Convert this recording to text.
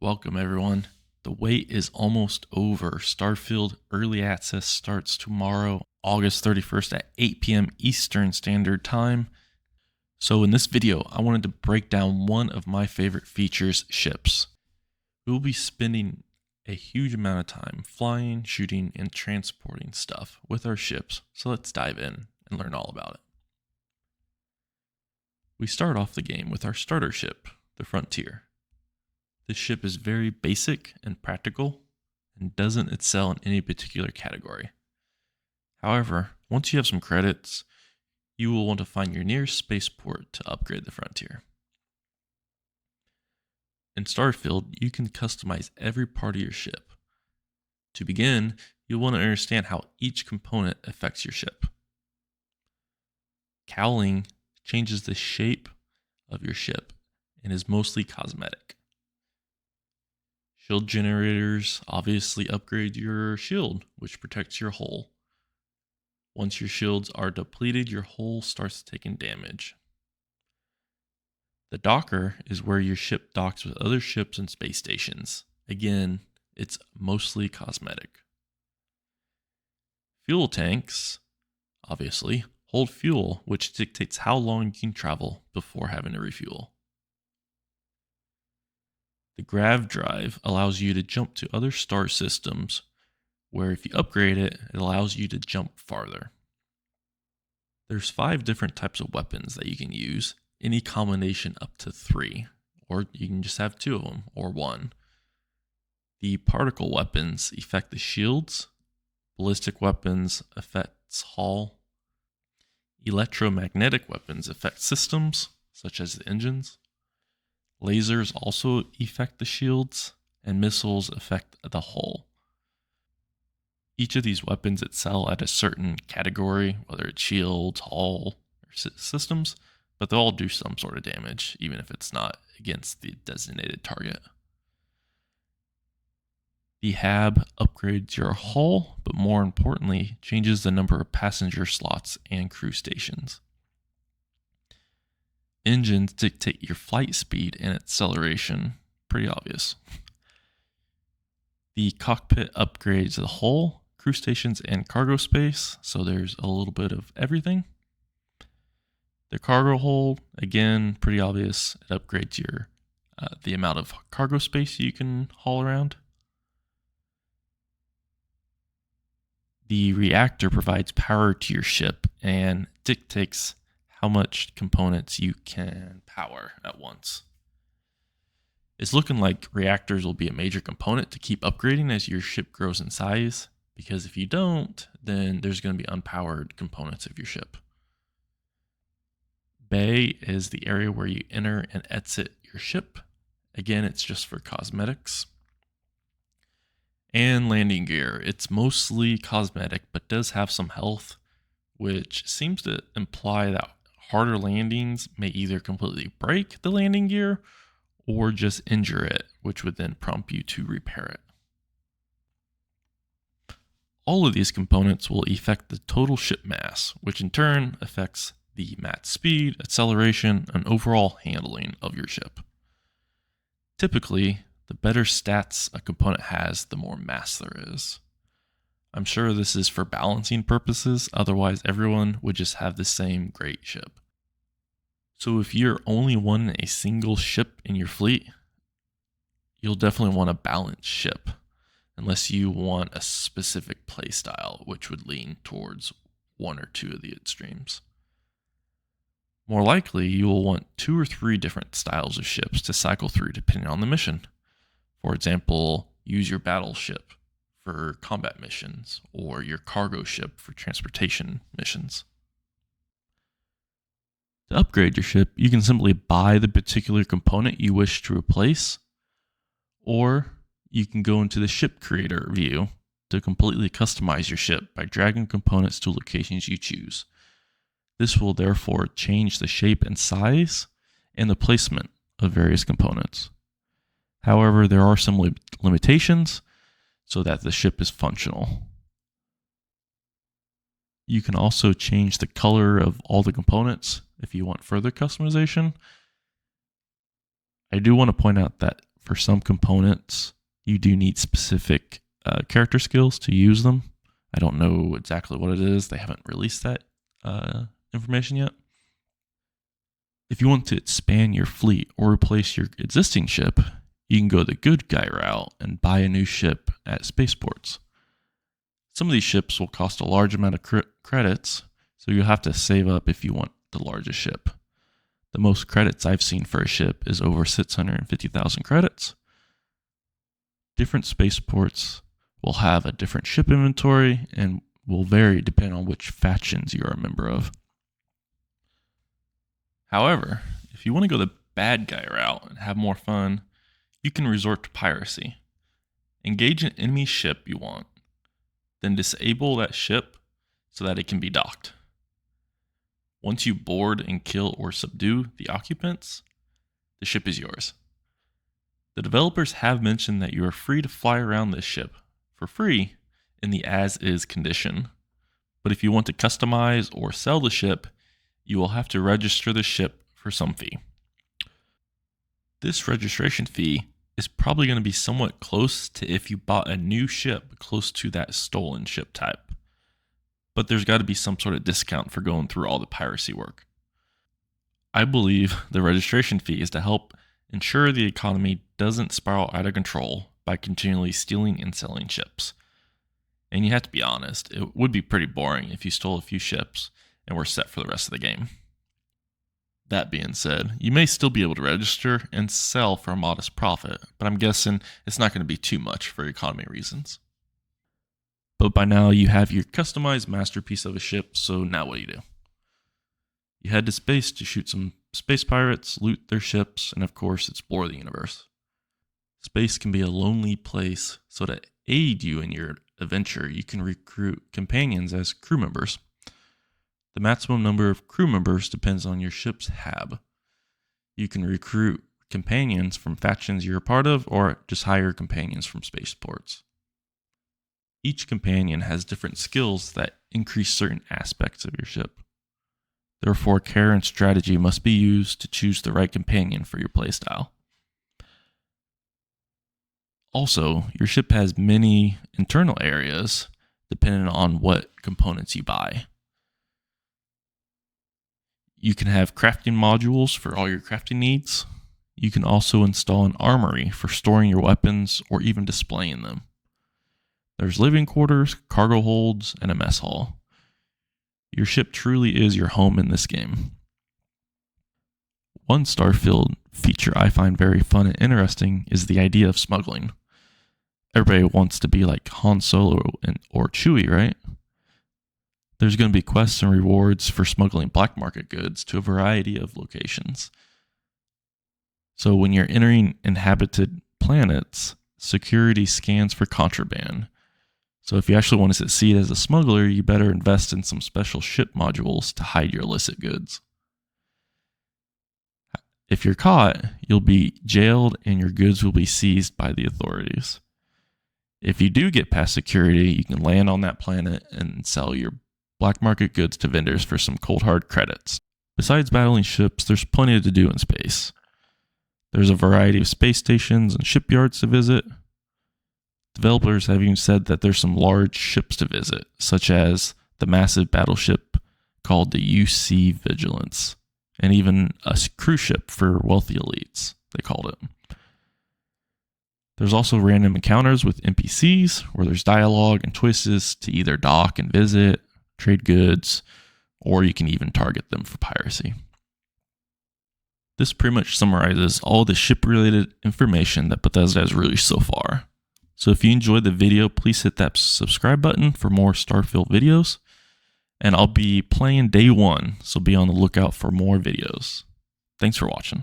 Welcome, everyone. The wait is almost over. Starfield Early Access starts tomorrow, August 31st at 8 p.m. Eastern Standard Time. So in this video, I wanted to break down one of my favorite features, ships. We will be spending a huge amount of time flying, shooting, and transporting stuff with our ships. So let's dive in and learn all about it. We start off the game with our starter ship, the Frontier. This ship is very basic and practical and doesn't excel in any particular category. However, once you have some credits, you will want to find your nearest spaceport to upgrade the Frontier. In Starfield, you can customize every part of your ship. To begin, you'll want to understand how each component affects your ship. Cowling changes the shape of your ship and is mostly cosmetic. Shield generators obviously upgrade your shield, which protects your hull. Once your shields are depleted, your hull starts taking damage. The docker is where your ship docks with other ships and space stations. Again, it's mostly cosmetic. Fuel tanks, obviously, hold fuel, which dictates how long you can travel before having to refuel. The grav drive allows you to jump to other star systems, where if you upgrade it, it allows you to jump farther. There's 5 different types of weapons that you can use, any combination up to 3, or you can just have 2 of them, or 1. The particle weapons affect the shields, ballistic weapons affects hull, electromagnetic weapons affect systems, such as the engines. Lasers also affect the shields, and missiles affect the hull. Each of these weapons excel at a certain category, whether it's shields, hull, or systems, but they'll all do some sort of damage, even if it's not against the designated target. The HAB upgrades your hull, but more importantly, changes the number of passenger slots and crew stations. Engines dictate your flight speed and acceleration. Pretty obvious. The cockpit upgrades the hull, crew stations, and cargo space, so there's a little bit of everything. The cargo hold, again, pretty obvious. It upgrades your the amount of cargo space you can haul around. The reactor provides power to your ship and dictates how much components you can power at once. It's looking like reactors will be a major component to keep upgrading as your ship grows in size, because if you don't, then there's going to be unpowered components of your ship. Bay is the area where you enter and exit your ship. Again, it's just for cosmetics. And landing gear. It's mostly cosmetic, but does have some health, which seems to imply that harder landings may either completely break the landing gear or just injure it, which would then prompt you to repair it. All of these components will affect the total ship mass, which in turn affects the max speed, acceleration, and overall handling of your ship. Typically, the better stats a component has, the more mass there is. I'm sure this is for balancing purposes, otherwise everyone would just have the same great ship. So if you're only wanting a single ship in your fleet, you'll definitely want a balanced ship, unless you want a specific playstyle, which would lean towards 1 or 2 of the extremes. More likely, you will want 2 or 3 different styles of ships to cycle through depending on the mission. For example, use your battleship for combat missions, or your cargo ship for transportation missions. To upgrade your ship, you can simply buy the particular component you wish to replace, or you can go into the ship creator view to completely customize your ship by dragging components to locations you choose. This will therefore change the shape and size and the placement of various components. However, there are some limitations so that the ship is functional. You can also change the color of all the components if you want further customization. I do want to point out that for some components, you do need specific character skills to use them. I don't know exactly what it is. They haven't released that information yet. If you want to expand your fleet or replace your existing ship, you can go the good guy route and buy a new ship at spaceports. Some of these ships will cost a large amount of credits, so you'll have to save up if you want the largest ship. The most credits I've seen for a ship is over 650,000 credits. Different spaceports will have a different ship inventory and will vary depending on which factions you are a member of. However, if you want to go the bad guy route and have more fun, you can resort to piracy. Engage an enemy ship you want, then disable that ship so that it can be docked. Once you board and kill or subdue the occupants, the ship is yours. The developers have mentioned that you are free to fly around this ship for free in the as-is condition. But if you want to customize or sell the ship, you will have to register the ship for some fee. This registration fee is probably going to be somewhat close to if you bought a new ship close to that stolen ship type. But there's got to be some sort of discount for going through all the piracy work. I believe the registration fee is to help ensure the economy doesn't spiral out of control by continually stealing and selling ships. And you have to be honest, it would be pretty boring if you stole a few ships and were set for the rest of the game. That being said, you may still be able to register and sell for a modest profit, but I'm guessing it's not going to be too much for economy reasons. But by now you have your customized masterpiece of a ship, so now what do? You head to space to shoot some space pirates, loot their ships, and of course explore the universe. Space can be a lonely place, so to aid you in your adventure, you can recruit companions as crew members. The maximum number of crew members depends on your ship's hab. You can recruit companions from factions you're a part of, or just hire companions from spaceports. Each companion has different skills that increase certain aspects of your ship. Therefore, care and strategy must be used to choose the right companion for your playstyle. Also, your ship has many internal areas depending on what components you buy. You can have crafting modules for all your crafting needs. You can also install an armory for storing your weapons or even displaying them. There's living quarters, cargo holds, and a mess hall. Your ship truly is your home in this game. One Starfield feature I find very fun and interesting is the idea of smuggling. Everybody wants to be like Han Solo or Chewie, right? There's going to be quests and rewards for smuggling black market goods to a variety of locations. So when you're entering inhabited planets, security scans for contraband. So if you actually want to succeed as a smuggler, you better invest in some special ship modules to hide your illicit goods. If you're caught, you'll be jailed and your goods will be seized by the authorities. If you do get past security, you can land on that planet and sell your black market goods to vendors for some cold hard credits. Besides battling ships, there's plenty to do in space. There's a variety of space stations and shipyards to visit. Developers have even said that there's some large ships to visit, such as the massive battleship called the UC Vigilance, and even a cruise ship for wealthy elites, they called it. There's also random encounters with NPCs, where there's dialogue and choices to either dock and visit, trade goods, or you can even target them for piracy. This pretty much summarizes all the ship-related information that Bethesda has released so far. So if you enjoyed the video, please hit that subscribe button for more Starfield videos. And I'll be playing day one, so be on the lookout for more videos. Thanks for watching.